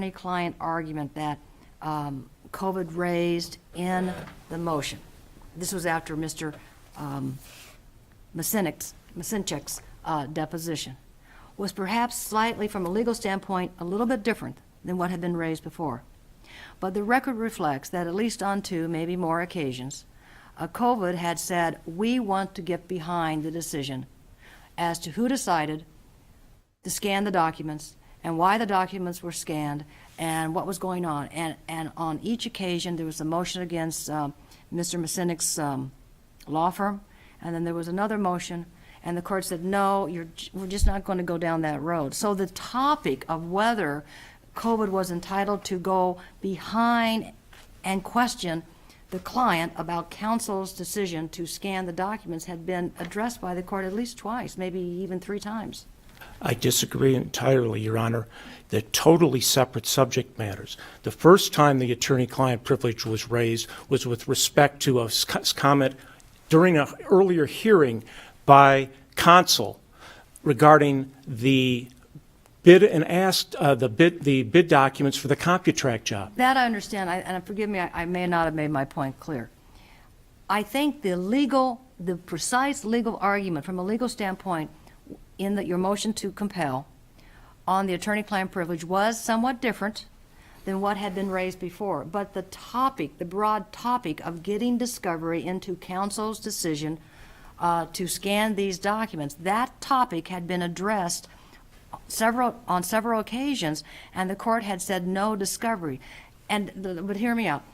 attorney-client argument that COVID raised in the motion, this was after Mr. Masinchek's deposition, was perhaps slightly, from a legal standpoint, a little bit different than what had been raised before. But the record reflects that at least on 2, maybe more occasions, COVID had said, we want to get behind the decision as to who decided to scan the documents and why the documents were scanned and what was going on. And on each occasion, there was a motion against Mr. Masinek's law firm, and then there was another motion, and the court said, no, we're just not going to go down that road. So the topic of whether COVID was entitled to go behind and question the client about counsel's decision to scan the documents had been addressed by the court at least twice, maybe even 3 times. I disagree entirely, Your Honor. They're totally separate subject matters. The first time the attorney-client privilege was raised was with respect to a comment during an earlier hearing by counsel regarding the bid and asked the bid documents for the CompuTrack job. That I understand, and forgive me, I may not have made my point clear. I think the precise legal argument from a legal standpoint in your motion to compel on the attorney-client privilege was somewhat different than what had been raised before. But the topic, the broad topic of getting discovery into counsel's decision to scan these documents, that topic had been addressed on several occasions, and the court had said no discovery. But hear me out.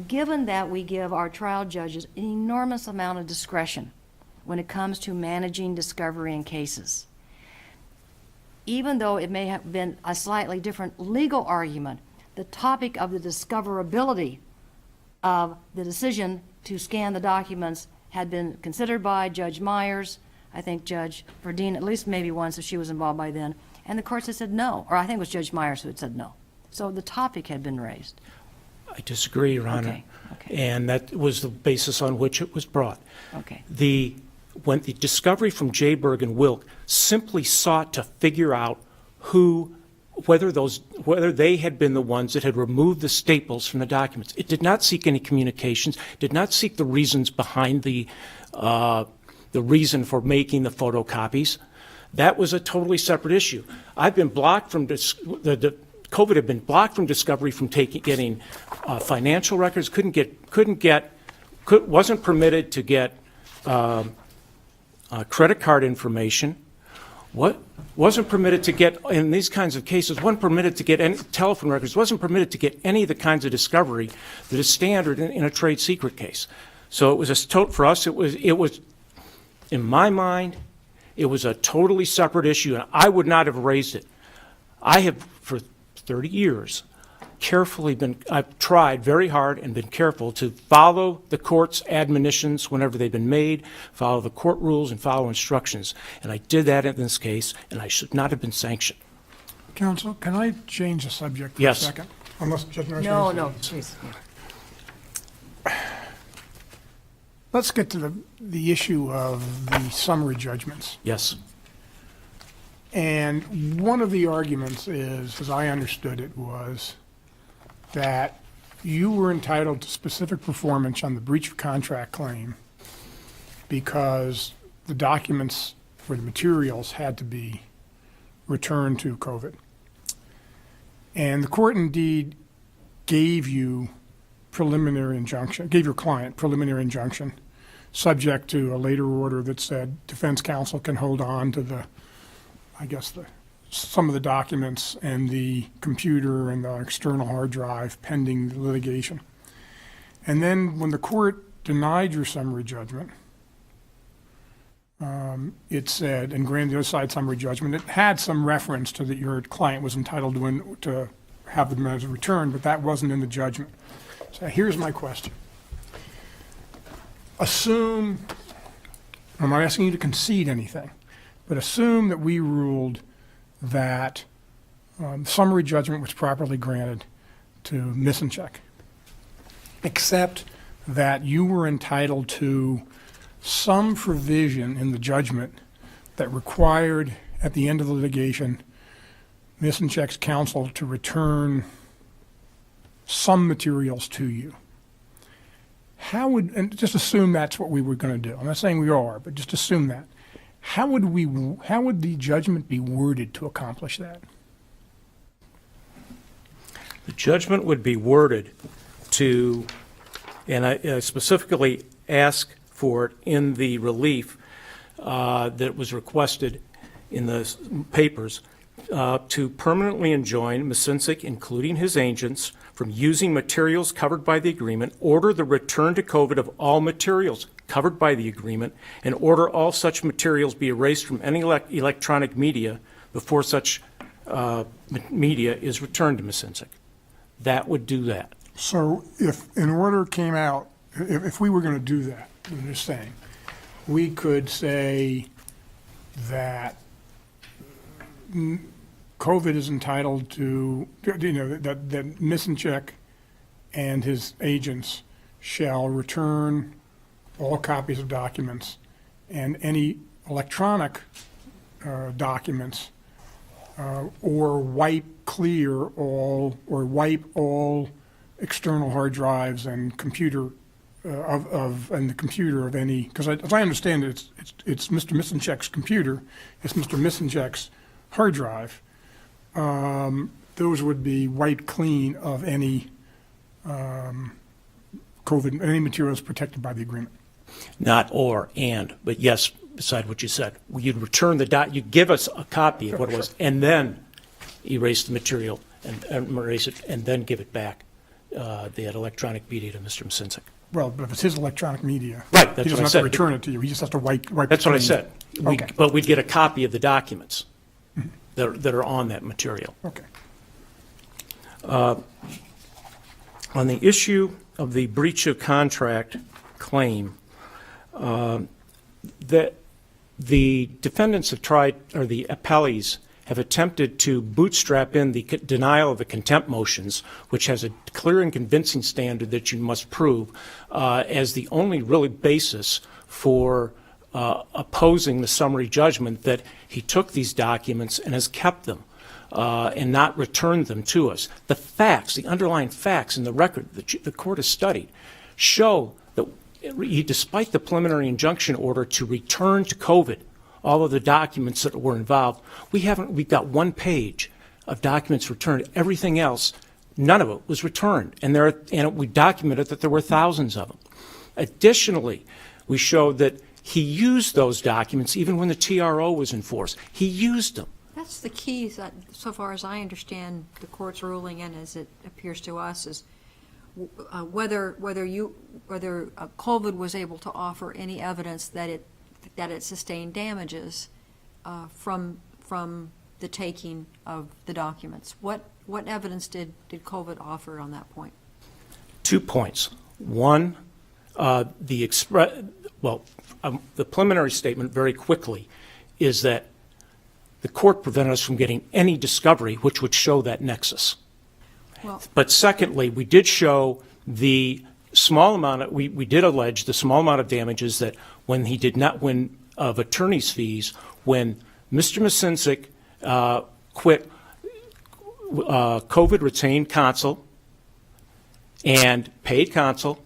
Given that we give our trial judges an enormous amount of discretion when it comes to managing discovery in cases, even though it may have been a slightly different legal argument, the topic of the discoverability of the decision to scan the documents had been considered by Judge Myers, I think Judge Verdeen, at least maybe once if she was involved by then, and the courts had said no, or I think it was Judge Myers who had said no. So the topic had been raised. I disagree, Your Honor. Okay. And that was the basis on which it was brought. Okay. When the discovery from Jayberg and Wilk simply sought to figure out whether they had been the ones that had removed the staples from the documents. It did not seek any communications, did not seek the reasons behind the reason for making the photocopies. That was a totally separate issue. I've been blocked from COVID had been blocked from discovery from getting financial records. Wasn't permitted to get credit card information. Wasn't permitted to get, in these kinds of cases, wasn't permitted to get any telephone records, wasn't permitted to get any of the kinds of discovery that is standard in a trade secret case. So it was for us, it was, in my mind, it was a totally separate issue, and I would not have raised it. I have, for 30 years, I've tried very hard and been careful to follow the court's admonitions whenever they've been made, follow the court rules and follow instructions. And I did that in this case, and I should not have been sanctioned. Counsel, can I change the subject for Yes. a second? Unless Judge Norris No, wants to- please. Let's get to the issue of the summary judgments. Yes. And one of the arguments is, as I understood it, was that you were entitled to specific performance on the breach of contract claim because the documents or the materials had to be returned to COVID. And the court indeed gave you preliminary injunction, gave your client preliminary injunction, subject to a later order that said defense counsel can hold on to some of the documents and the computer and the external hard drive pending the litigation. And then when the court denied your summary judgment, it said, and granted the other side summary judgment, it had some reference to that your client was entitled to have the matters returned, but that wasn't in the judgment. So here's my question. Assume, I'm not asking you to concede anything, but assume that we ruled that summary judgment was properly granted to Misinchek, except that you were entitled to some provision in the judgment that required, at the end of the litigation, Missencheck's counsel to return some materials to you. How would, and just assume that's what we were going to do. I'm not saying we are, but just assume that. How would the judgment be worded to accomplish that? The judgment would be worded to, and I specifically ask for it in the relief that was requested in the papers, to permanently enjoin Misincik, including his agents, from using materials covered by the agreement, order the return to COVID of all materials covered by the agreement, and order all such materials be erased from any electronic media before such media is returned to Misincik. That would do that. So if an order came out, if we were going to do that, I'm just saying, we could say that COVID is entitled to, that Misincek and his agents shall return all copies of documents and any electronic documents, or wipe all external hard drives and computer and the computer of any, because as I understand it, it's Mr. Misincek's computer, it's Mr. Misincek's hard drive. Those would be wiped clean of any COVID, any materials protected by the agreement. Not or, and, but yes, beside what you said. You'd return you'd give us a copy of what it was, and then erase the material and erase it, and then give it back, the electronic media to Mr. Misincik. Well, but if it's his electronic media, Right, that's he what doesn't I have said. to return it to you. He just has to wipe That's it what I clean. said. Okay. But we'd get a copy of the documents that are on that material. Okay. On the issue of the breach of contract claim, that the defendants have tried, or the appellees have attempted to bootstrap in the denial of the contempt motions, which has a clear and convincing standard that you must prove, as the only really basis for opposing the summary judgment that he took these documents and has kept them and not returned them to us. The facts, the underlying facts in the record that the court has studied show that despite the preliminary injunction order to return to COVID all of the documents that were involved, we've got 1 page of documents returned. Everything else, none of it was returned. And we documented that there were thousands of them. Additionally, we showed that he used those documents even when the TRO was in force. He used them. That's the key, so far as I understand the court's ruling, and as it appears to us, is whether COVID was able to offer any evidence that it sustained damages from the taking of the documents. What evidence did COVID offer on that point? 2 points. One, the preliminary statement very quickly is that the court prevented us from getting any discovery which would show that nexus. Well, But secondly, we did show the small amount we did allege the small amount of damages that when he did not win of attorney's fees, when Mr. Misincik quit COVID retained counsel and paid counsel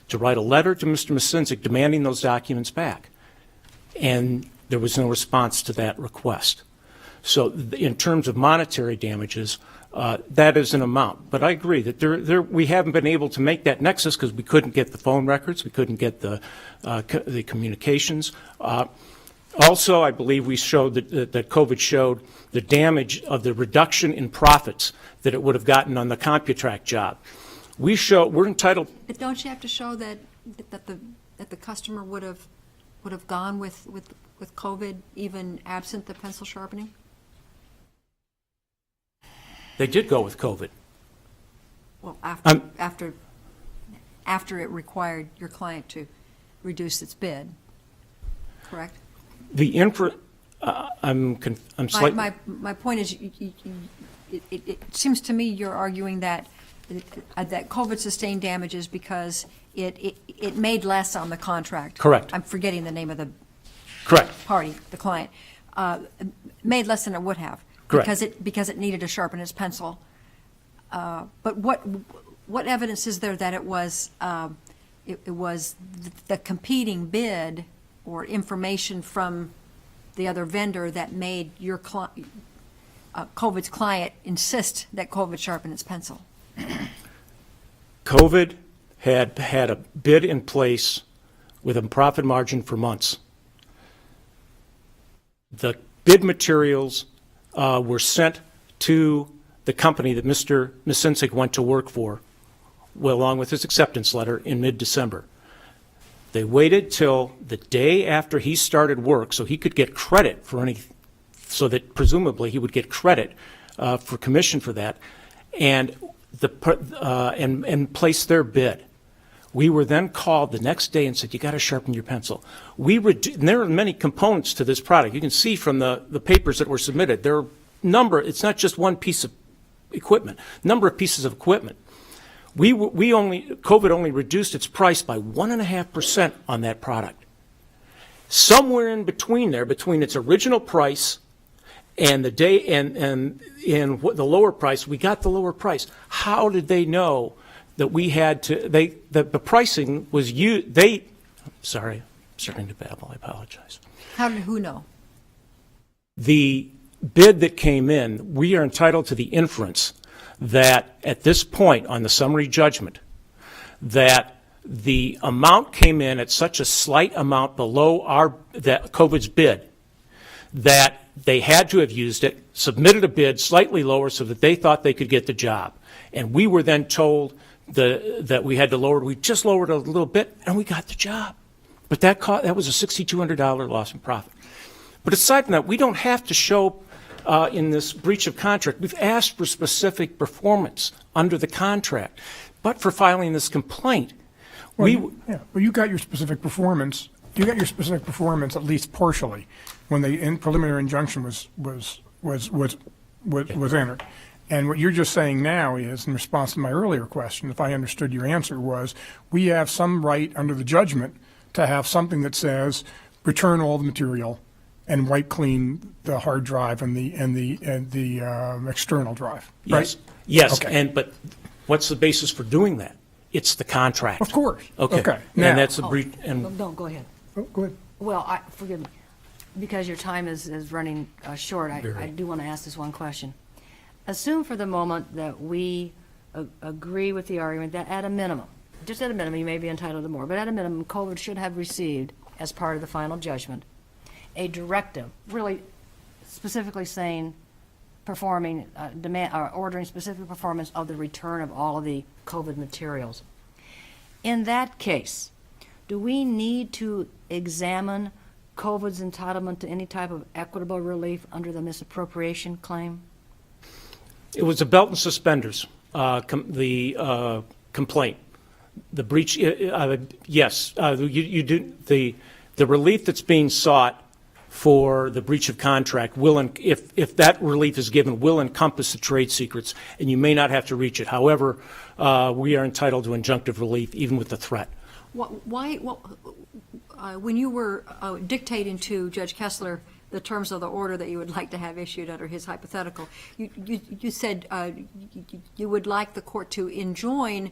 to write a letter to Mr. Misincik demanding those documents back. And there was no response to that request. So in terms of monetary damages, that is an amount. But I agree that we haven't been able to make that nexus because we couldn't get the phone records, we couldn't get the communications. Also, I believe we showed that COVID showed the damage of the reduction in profits that it would have gotten on the CompuTrack job. We're entitled. but don't you have to show that the customer would have gone with COVID even absent the pencil sharpening? They did go with COVID. Well, after it required your client to reduce its bid, correct? I'm slightly. My point is, it seems to me you're arguing that COVID sustained damages because it made less on the contract. Correct. I'm forgetting the name of the Correct. party, the client, made less than it would have. Correct. Because it needed to sharpen its pencil. But what evidence is there that it was the competing bid or information from the other vendor that made your COVID's client insist that COVID sharpen its pencil? COVID had had a bid in place with a profit margin for months. The bid materials were sent to the company that Mr. Misinsic went to work for, well, along with his acceptance letter in mid-December. They waited till the day after he started work so he could get credit for any, so that presumably he would get credit for commission for that, and place their bid. We were then called the next day and said, you got to sharpen your pencil. And there are many components to this product. You can see from the papers that were submitted, there are it's not just one piece of equipment, number of pieces of equipment. COVID only reduced its price by 1.5% on that product. Somewhere in between there, between its original price and the day and the lower price, we got the lower price. How did they know that we had to? That the pricing was used. Sorry, I'm starting to babble. I apologize. Who know? The bid that came in, we are entitled to the inference that at this point on the summary judgment, that the amount came in at such a slight amount below that COVID's bid that they had to have used it, submitted a bid slightly lower so that they thought they could get the job. And we were then told that we had to lower it. We just lowered it a little bit and we got the job. But that was a $6,200 loss in profit. But aside from that, we don't have to show in this breach of contract. We've asked for specific performance under the contract. But for filing this complaint, well, you got your specific performance. You got your specific performance at least partially when the preliminary injunction was entered. And what you're just saying now is, in response to my earlier question, if I understood your answer, was we have some right under the judgment to have something that says return all the material and wipe clean the hard drive and the external drive, right? Yes. Okay. But what's the basis for doing that? It's the contract. Of course. Okay. Now, And that's a breach. And No, go ahead. go ahead. Well, forgive me, because your time is running short, I do want to ask this one question. Assume for the moment that we agree with the argument that at a minimum, just at a minimum, you may be entitled to more, but at a minimum, COVID should have received, as part of the final judgment, a directive, really specifically saying, performing, ordering specific performance of the return of all of the COVID materials. In that case, do we need to examine COVID's entitlement to any type of equitable relief under the misappropriation claim? it was a belt and suspenders, complaint. The breach, yes, you do, the relief that's being sought for the breach of contract will, if that relief is given, will encompass the trade secrets, and you may not have to reach it. However, we are entitled to injunctive relief even with the threat. When you were dictating to Judge Kessler the terms of the order that you would like to have issued under his hypothetical, you said you would like the court to enjoin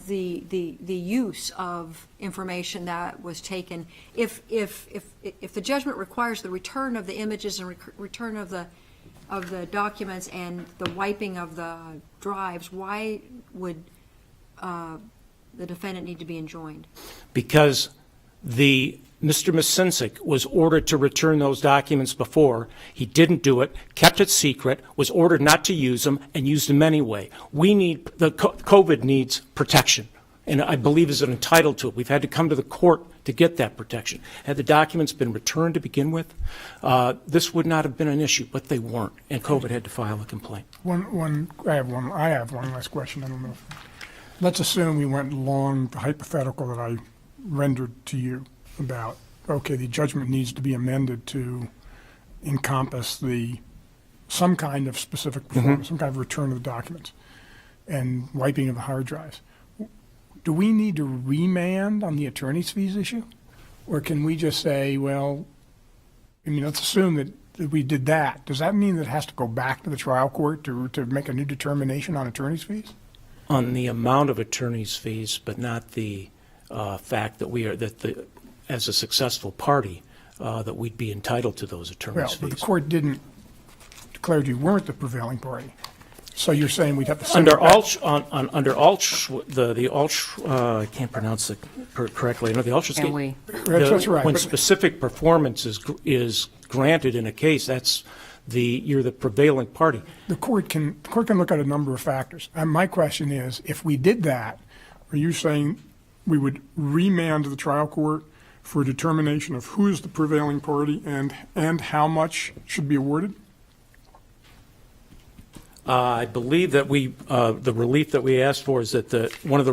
the use of information that was taken. If the judgment requires the return of the images and return of the documents and the wiping of the drives, why would the defendant need to be enjoined? Because Mr. Misinsic was ordered to return those documents before. He didn't do it, kept it secret, was ordered not to use them, and used them anyway. COVID needs protection, and I believe is entitled to it. We've had to come to the court to get that protection. Had the documents been returned to begin with, this would not have been an issue, but they weren't, and COVID had to file a complaint. I have one last question. I don't know. Let's assume we went along the hypothetical that I rendered to you about, okay, the judgment needs to be amended to encompass some kind of specific performance, some kind of return of the documents and wiping of the hard drives. Do we need to remand on the attorney's fees issue? Or can we just say, well, let's assume that we did that, does that mean that it has to go back to the trial court to make a new determination on attorney's fees? On the amount of attorney's fees, but not the fact that as a successful party, that we'd be entitled to those Well, attorney's but the fees. court didn't declare you weren't the prevailing party. So you're saying we'd have to send Under it back? under I can't pronounce it correctly. No, the Ultra Can we? That's right. When But- specific performance is granted in a case, you're the prevailing party. The court can look at a number of factors. And my question is, if we did that, are you saying we would remand to the trial court for a determination of who is the prevailing party and how much should be awarded? I believe that the relief that we asked for is that one of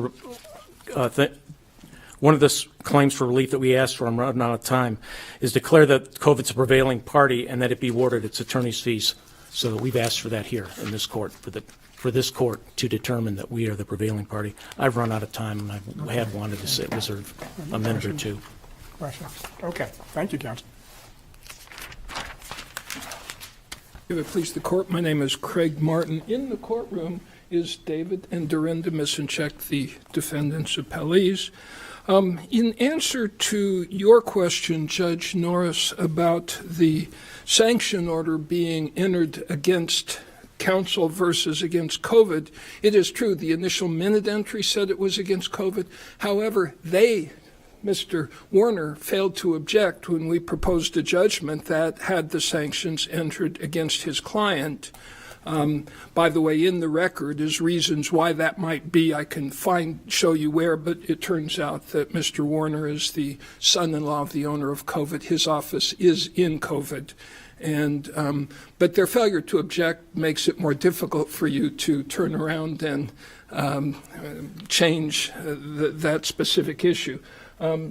the claims for relief that we asked for, I'm running out of time, is declare that COVID's a prevailing party and that it be awarded its attorney's fees. So we've asked for that here in this court, for this court to determine that we are the prevailing party. I've run out of time, and I had wanted to reserve a minute or two. Question. Okay. Thank you, counsel. If it please the court, my name is Craig Martin. In the courtroom is David and Dorinda Misenchek, the defendants' appellees. In answer to your question, Judge Norris, about the sanction order being entered against counsel versus against COVID, it is true the initial minute entry said it was against COVID. However, Mr. Warner failed to object when we proposed a judgment that had the sanctions entered against his client. By the way, in the record is reasons why that might be. I can show you where, but it turns out that Mr. Warner is the son-in-law of the owner of COVID. His office is in COVID. But their failure to object makes it more difficult for you to turn around and change that specific issue.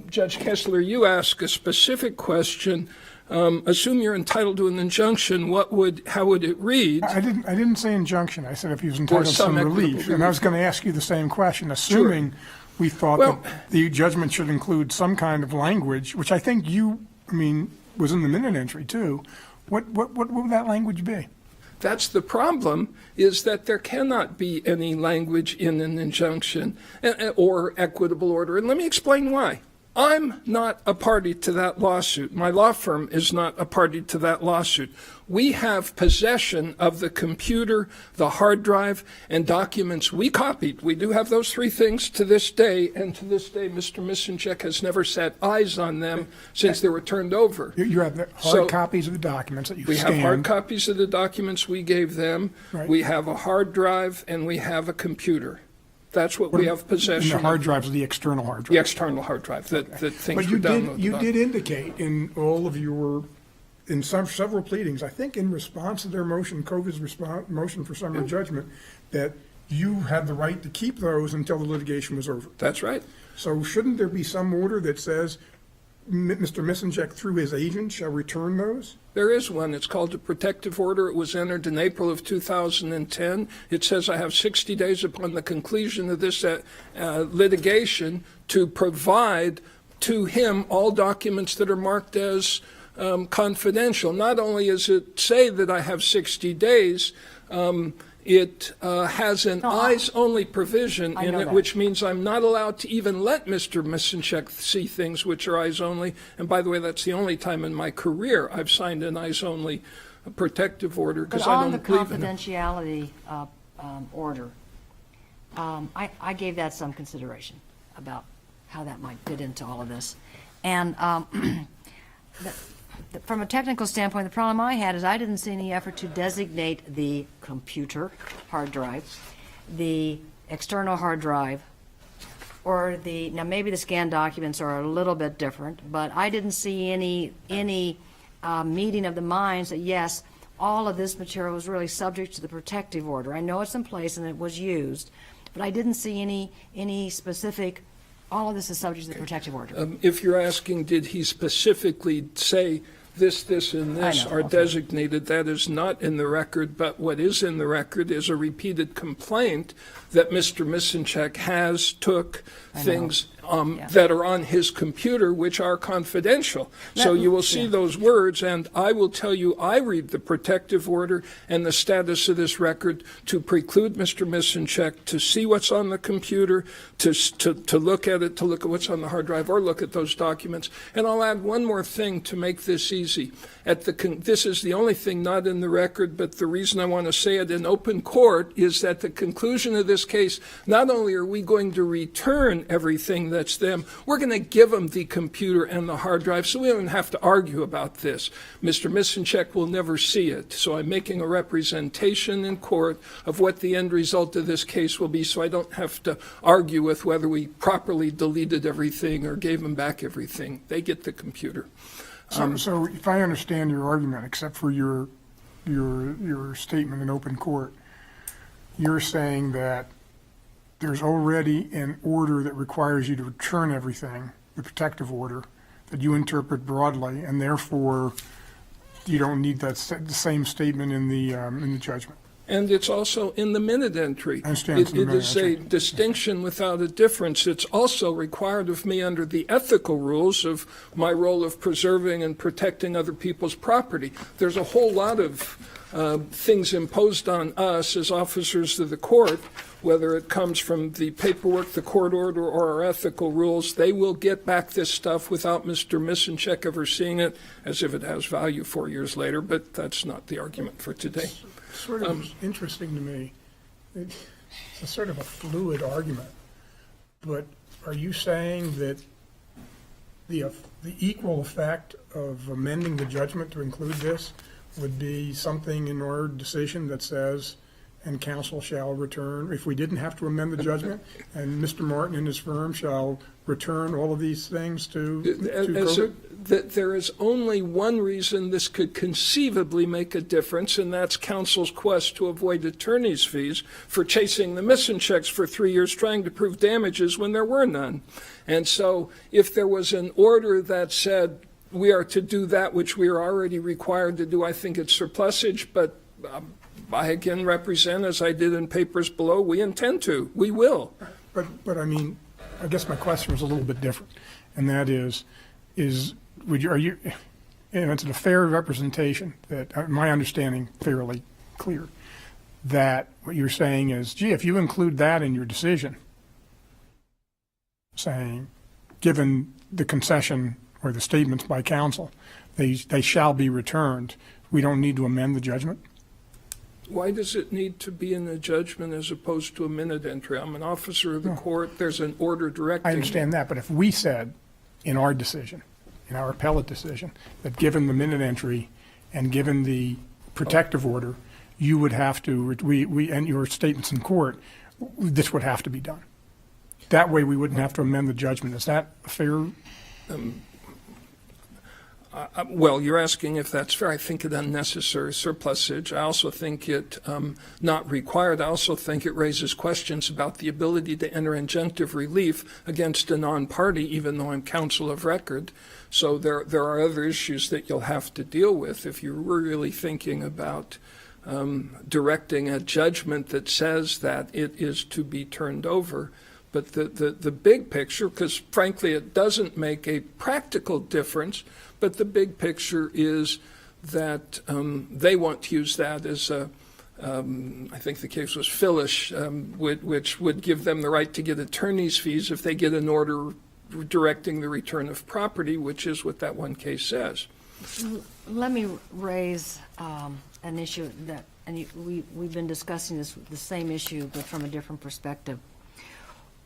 Judge Kessler, you ask a specific question. Assume you're entitled to an injunction. How would it read? I didn't say injunction. I said if he was entitled to some relief. And I was going to ask you the same question, assuming we thought that the judgment should include some kind of language, which I think was in the minute entry too. What would that language be? That's the problem, is that there cannot be any language in an injunction or equitable order. And let me explain why. I'm not a party to that lawsuit. My law firm is not a party to that lawsuit. We have possession of the computer, the hard drive, and documents we copied. We do have those three things to this day, and to this day, Mr. Misenchek has never set eyes on them since they were turned over. You have the hard copies of the documents that you scanned. We have hard copies of the documents we gave them. Right. We have a hard drive, and we have a computer. That's what we have possession And the hard of. drive is the external hard drive. The external hard drive that things But were downloaded you on. did indicate in all of your, several pleadings, I think in response to their motion, COVID's motion for summary judgment, that you had the right to keep those until the litigation was over. That's right. So shouldn't there be some order that says Mr. Misenchek, through his agent, shall return those? There is one. It's called a protective order. It was entered in April of 2010. It says I have 60 days upon the conclusion of this litigation to provide to him all documents that are marked as confidential. Not only does it say that I have 60 days, it has an eyes-only provision in it, which means I'm not allowed to even let Mr. Misenchek see things which are eyes-only. And by the way, that's the only time in my career I've signed an eyes-only protective order, because I don't believe in it. But on the confidentiality order, I gave that some consideration about how that might fit into all of this. And from a technical standpoint, the problem I had is I didn't see any effort to designate the computer hard drive, the external hard drive, or now maybe the scanned documents are a little bit different, but I didn't see any meeting of the minds that, yes, all of this material was really subject to the protective order. I know it's in place and it was used, but I didn't see any specific, all of this is subject to the protective order. If you're asking, did he specifically say this, and this are designated, that is not in the record, but what is in the record is a repeated complaint that Mr. Misenchek took things that are on his computer, which are confidential. So you will see those words, and I will tell you, I read the protective order and the status of this record to preclude Mr. Misenchek to see what's on the computer, to look at it, to look at what's on the hard drive, or look at those documents. And I'll add one more thing to make this easy. This is the only thing not in the record, but the reason I want to say it in open court is that the conclusion of this case, not only are we going to return everything that's them, we're going to give them the computer and the hard drive, so we don't have to argue about this. Mr. Misenchek will never see it, so I'm making a representation in court of what the end result of this case will be, so I don't have to argue with whether we properly deleted everything or gave them back everything. They get the computer. So if I understand your argument, except for your statement in open court, you're saying that there's already an order that requires you to return everything, the protective order, that you interpret broadly, and therefore you don't need the same statement in the judgment. And it's also in the minute entry. I understand it's in the It minute is a entry. distinction without a difference. It's also required of me under the ethical rules of my role of preserving and protecting other people's property. There's a whole lot of things imposed on us as officers of the court, whether it comes from the paperwork, the court order, or our ethical rules. They will get back this stuff without Mr. Misenchek ever seeing it, as if it has value 4 years later, but that's not the argument for today. Sort of interesting to me. It's a sort of a fluid argument, but are you saying that the equal effect of amending the judgment to include this would be something in our decision that says, and counsel shall return, if we didn't have to amend the judgment, and Mr. Martin and his firm shall return all of these things to COVID? There is only one reason this could conceivably make a difference, and that's counsel's quest to avoid attorney's fees for chasing the Misencheks for 3 years trying to prove damages when there were none. And so if there was an order that said we are to do that which we are already required to do, I think it's surplusage, but I again represent, as I did in papers below, we intend to. We will. But I mean, I guess my question was a little bit different, and that is are you, and it's a fair representation that, my understanding fairly clear, that what you're saying is, gee, if you include that in your decision, saying, given the concession or the statements by counsel, they shall be returned, we don't need to amend the judgment? Why does it need to be in the judgment as opposed to a minute entry? I'm an officer of the court. There's an order directing. I understand that, but if we said in our decision, in our appellate decision, that given the minute entry and given the protective order, you would have to, we and your statements in court, this would have to be done. That way we wouldn't have to amend the judgment. Is that fair? Well, you're asking if that's fair. I think it unnecessary surplusage. I also think it not required. I also think it raises questions about the ability to enter injunctive relief against a non-party, even though I'm counsel of record. So there are other issues that you'll have to deal with if you're really thinking about directing a judgment that says that it is to be turned over. But the big picture, because frankly it doesn't make a practical difference, but the big picture is that they want to use that as a, I think the case was Phyllis, which would give them the right to get attorney's fees if they get an order directing the return of property, which is what that one case says. Let me raise an issue that, and we've been discussing the same issue, but from a different perspective.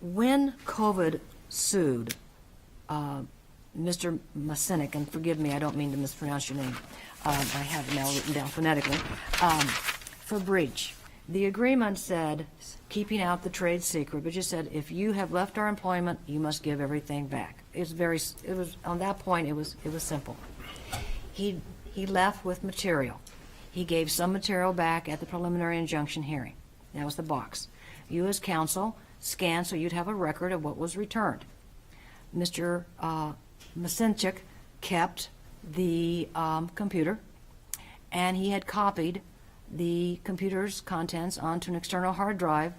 When COVID sued Mr. Masinik, and forgive me, I don't mean to mispronounce your name, I have it now written down phonetically, for breach, the agreement said, keeping out the trade secret, but just said, if you have left our employment, you must give everything back. It was on that point, it was simple. He left with material. He gave some material back at the preliminary injunction hearing. That was the box. You as counsel scanned so you'd have a record of what was returned. Mr. Masinchik kept the computer, and he had copied the computer's contents onto an external hard drive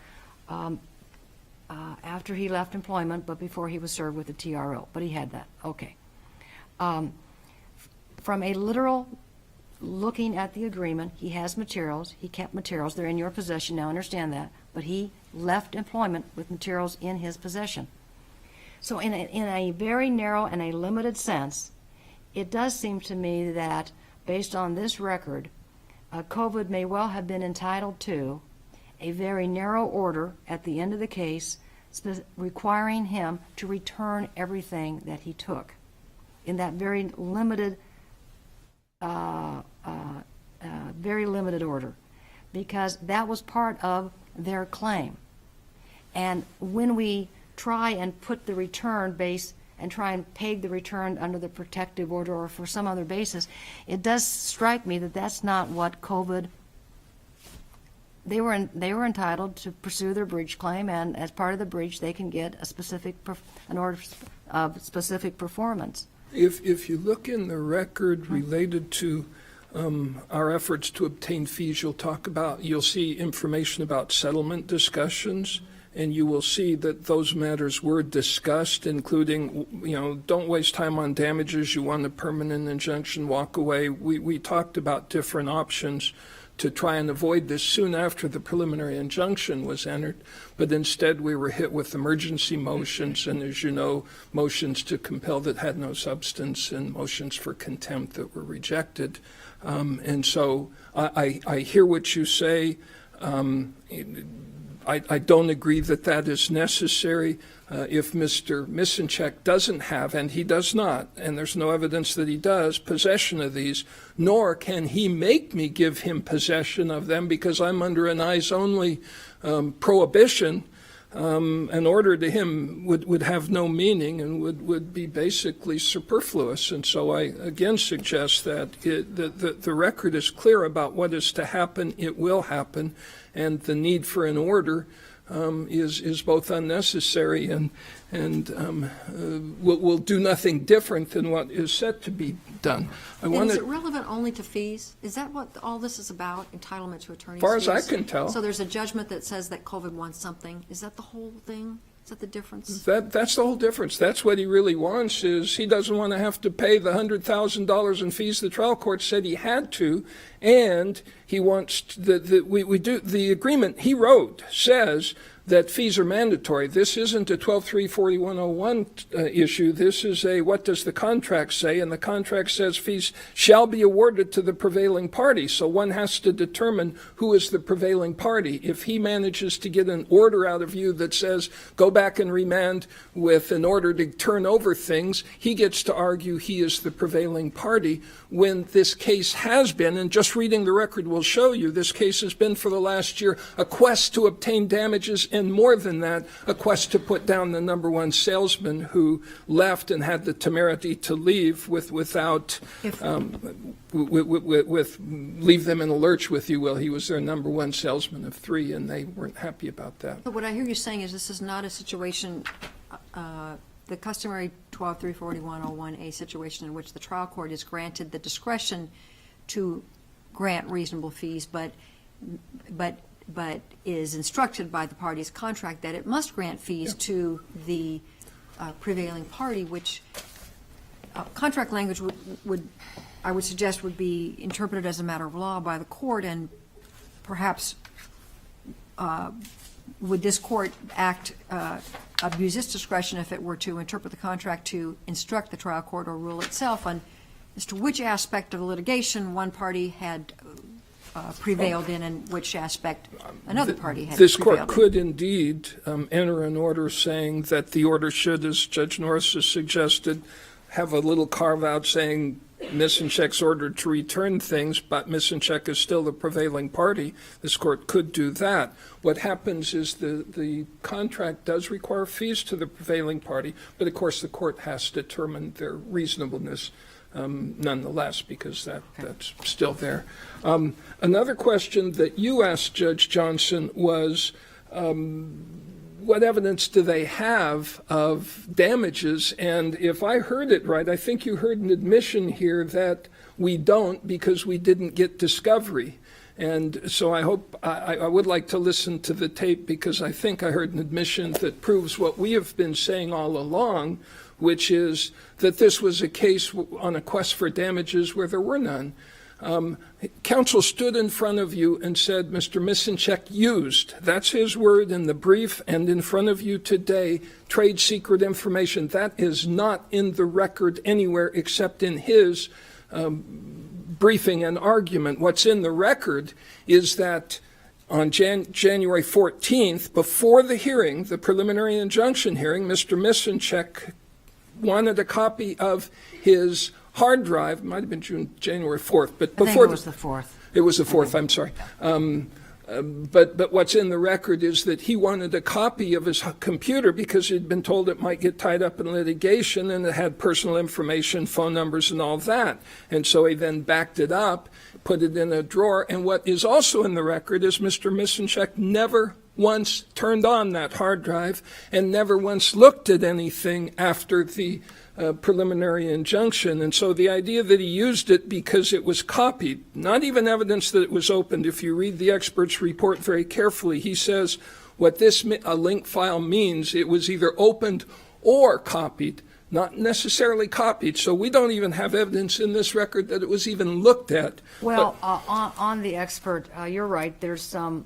after he left employment, but before he was served with the TRO. But he had that, okay. From a literal looking at the agreement, he has materials, he kept materials, they're in your possession now, understand that, but he left employment with materials in his possession. So in a very narrow and a limited sense, it does seem to me that, based on this record, COVID may well have been entitled to a very narrow order at the end of the case requiring him to return everything that he took in that very limited order, because that was part of their claim. And when we try and put the return base and try and peg the return under the protective order or for some other basis, it does strike me that that's not what COVID. They were entitled to pursue their breach claim, and as part of the breach, they can get an order of specific performance. If you look in the record related to our efforts to obtain fees, you'll see information about settlement discussions, and you will see that those matters were discussed, including, don't waste time on damages, you want a permanent injunction, walk away. We talked about different options to try and avoid this soon after the preliminary injunction was entered, but instead we were hit with emergency motions, and as you know, motions to compel that had no substance and motions for contempt that were rejected. And so I hear what you say. I don't agree that that is necessary. If Mr. Misanchek doesn't have, and he does not, and there's no evidence that he does, possession of these, nor can he make me give him possession of them because I'm under an eyes-only prohibition, an order to him would have no meaning and would be basically superfluous. And so I again suggest that the record is clear about what is to happen. It will happen, and the need for an order is both unnecessary and will do nothing different than what is set to be done. Is it relevant only to fees? Is that what all this is about, entitlement to attorney's fees? As far as I can tell. So there's a judgment that says that COVID wants something. Is that the whole thing? Is that the difference? That's the whole difference. That's what he really wants, is he doesn't want to have to pay the $100,000 in fees the trial court said he had to, and he wants the agreement he wrote says that fees are mandatory. This isn't a 12-3-4101 issue. This is a what does the contract say, and the contract says fees shall be awarded to the prevailing party. So one has to determine who is the prevailing party. If he manages to get an order out of you that says go back and remand with an order to turn over things, he gets to argue he is the prevailing party, when this case has been, and just reading the record will show you, this case has been for the last year a quest to obtain damages, and more than that, a quest to put down the number one salesman who left and had the temerity to leave without leave them in a lurch, with you will. He was their number one salesman of 3, and they weren't happy about that. But what I hear you saying is this is not a situation, the customary 12-3-4101A situation in which the trial court is granted the discretion to grant reasonable fees, but is instructed by the party's contract that it must grant fees to the prevailing party, which contract language would I would suggest would be interpreted as a matter of law by the court, and perhaps would this court abuse its discretion if it were to interpret the contract to instruct the trial court or rule itself on as to which aspect of the litigation one party had prevailed in and which aspect another party had This prevailed court could indeed enter an order saying that the order should, as Judge Norris has suggested, have a little carve-out saying Misanchek's ordered to return things, but Misanchek is still the prevailing party. This court could do that. What happens is the contract does require fees to the prevailing party, but of course the court has to determine their reasonableness nonetheless, because that's still there. Another question that you asked, Judge Johnson, was what evidence do they have of damages? And if I heard it right, I think you heard an admission here that we don't because we didn't get discovery. And so I hope, I would like to listen to the tape, because I think I heard an admission that proves what we have been saying all along, which is that this was a case on a quest for damages where there were none. Counsel stood in front of you and said, Mr. Misenchek used, that's his word in the brief and in front of you today, trade secret information. That is not in the record anywhere except in his briefing and argument. What's in the record is that on January 14th, before the hearing, the preliminary injunction hearing, Mr. Misenchek wanted a copy of his hard drive. It might have been January 4th, but I think before it was the 4th. It was the 4th, I'm sorry. But what's in the record is that he wanted a copy of his computer because he'd been told it might get tied up in litigation, and it had personal information, phone numbers, and all that. And so he then backed it up, put it in a drawer. And what is also in the record is Mr. Misenchek never once turned on that hard drive and never once looked at anything after the preliminary injunction. And so the idea that he used it because it was copied, not even evidence that it was opened. If you read the expert's report very carefully, he says what this a link file means, it was either opened or copied, not necessarily copied. So we don't even have evidence in this record that it was even looked at. Well, on the expert, you're right, there's some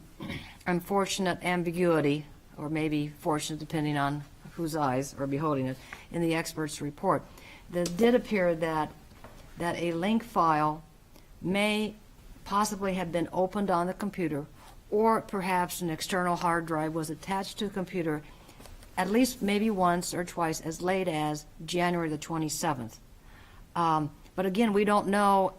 unfortunate ambiguity, or maybe fortunate depending on whose eyes are beholding it, in the expert's report. That did appear that a link file may possibly have been opened on the computer, or perhaps an external hard drive was attached to a computer at least maybe once or twice as late as January the 27th. But again, we don't know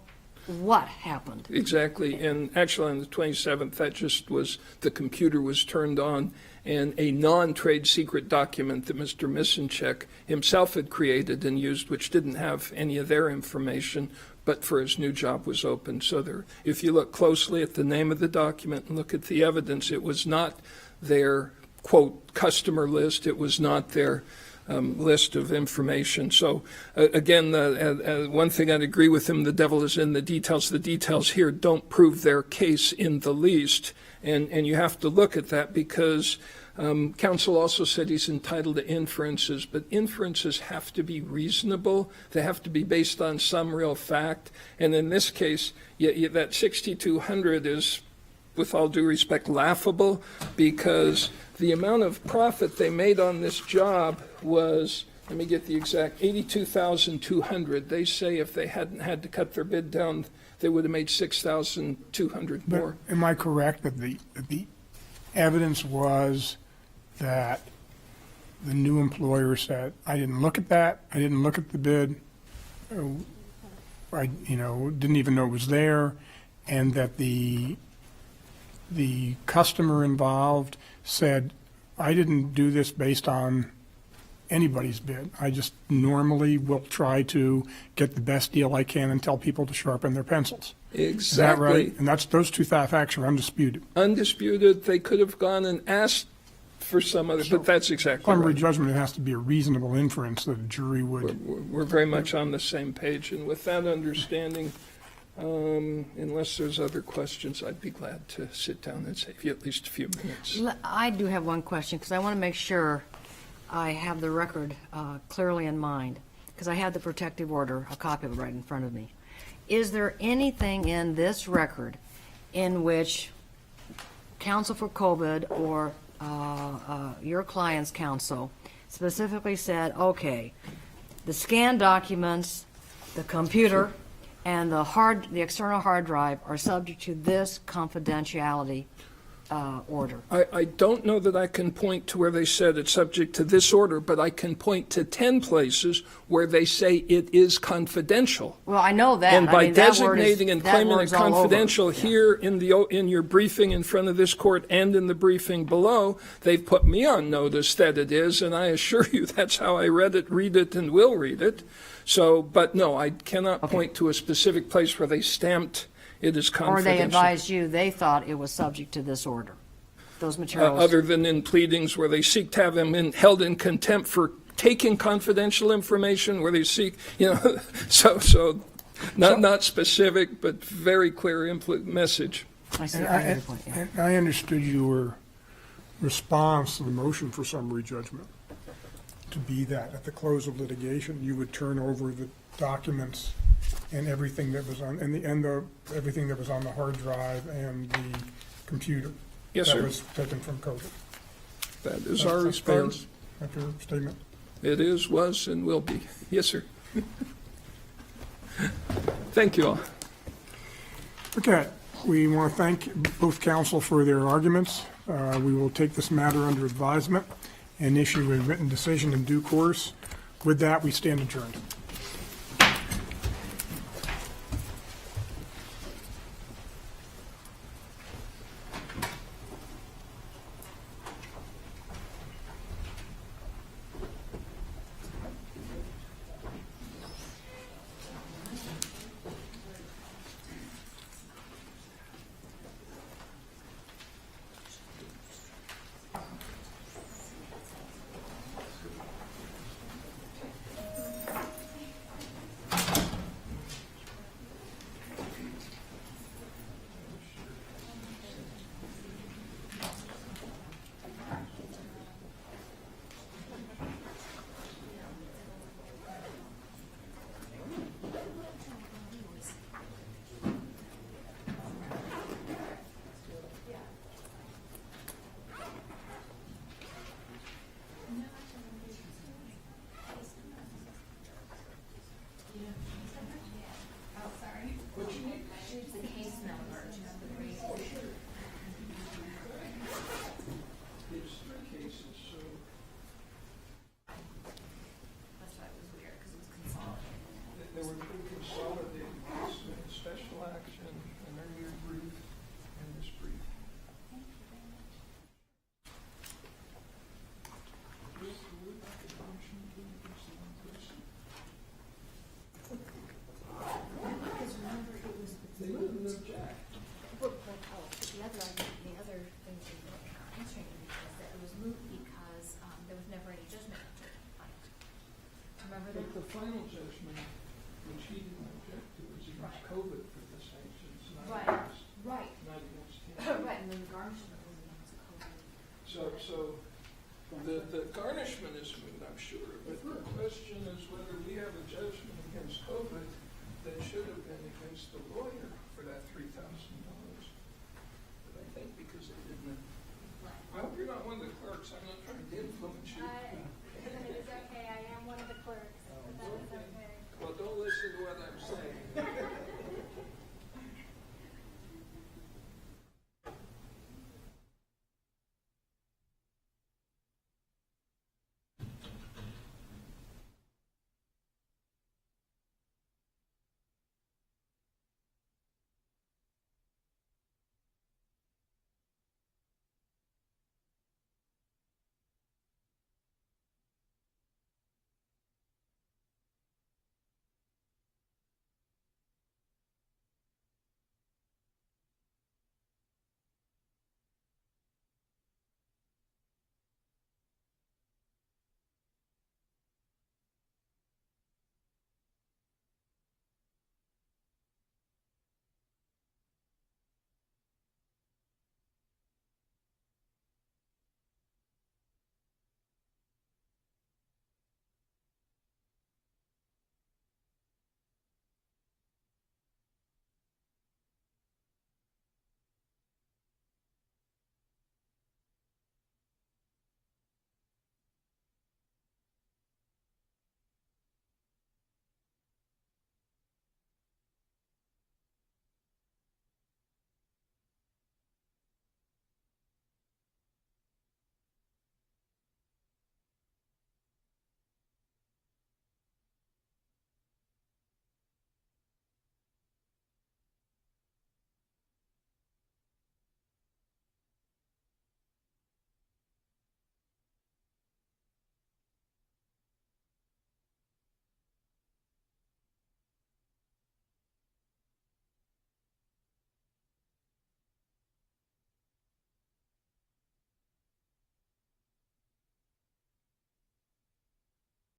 what happened. Exactly, and actually on the 27th, that just was, the computer was turned on, and a non-trade secret document that Mr. Misenchek himself had created and used, which didn't have any of their information, but for his new job was open. So there, if you look closely at the name of the document and look at the evidence, it was not their, quote, customer list, it was not their list of information. So again, one thing I'd agree with him, the devil is in the details. The details here don't prove their case in the least. And you have to look at that because counsel also said he's entitled to inferences, but inferences have to be reasonable. They have to be based on some real fact. And in this case, that 6,200 is, with all due respect, laughable, because the amount of profit they made on this job was, let me get the exact, 82,200. They say if they hadn't had to cut their bid down, they would have made 6,200 more. But am I correct that the evidence was that the new employer said, I didn't look at that, I didn't look at the bid, I didn't even know it was there, and that the customer involved said, I didn't do this based on anybody's bid. I just normally will try to get the best deal I can and tell people to sharpen their pencils. Exactly. Is that right? And those two facts are undisputed. Undisputed. They could have gone and asked for some other, but that's exactly Summary right. judgment, it has to be a reasonable inference that a jury would. We're very much on the same page, and with that understanding, unless there's other questions, I'd be glad to sit down and save you at least a few minutes. I do have one question, because I want to make sure I have the record clearly in mind, because I have the protective order, a copy of it right in front of me. Is there anything in this record in which counsel for COVID or your client's counsel specifically said, okay, the scanned documents, the computer, and the external hard drive are subject to this confidentiality order? I don't know that I can point to where they said it's subject to this order, but I can point to 10 places where they say it is confidential. Well, I know that. And by that word designating and that claiming it word's all over. confidential Yeah. here in your briefing in front of this court and in the briefing below, they've put me on notice that it is, and I assure you that's how I read it, and will read it. So, but no, I cannot point to a specific place where they stamped it as confidential. Or they advised you they thought it was subject to this order, those materials. Other than in pleadings where they seek to have him held in contempt for taking confidential information, where they seek, so not specific, but very clear message. I see, And I get your point, yeah. and I understood your response to the motion for summary judgment to be that at the close of litigation, you would turn over the documents and everything that was on, everything that was on the hard drive and the computer. Yes, sir. That was taken from COVID. That is our response. That's your statement. It is, was, and will be. Yes, sir. Thank you all. Okay, we want to thank both counsel for their arguments. We will take this matter under advisement and issue a written decision in due course. With that, we stand adjourned. There were two consolidated cases, special action, an earlier brief, and this brief. The other thing that was answering was that it was moot because there was never any judgment entered on it. Remember that? But the final judgment, which he didn't object to, was against COVID for the sanctions, not Right. against, Right. not against him. Right, and then the garnishment was against COVID. So the garnishment is moot, I'm sure, but the question is whether we have a judgment against COVID that should have been against the lawyer for that $3,000. But I think because they didn't, I hope you're not one of the clerks, I'm not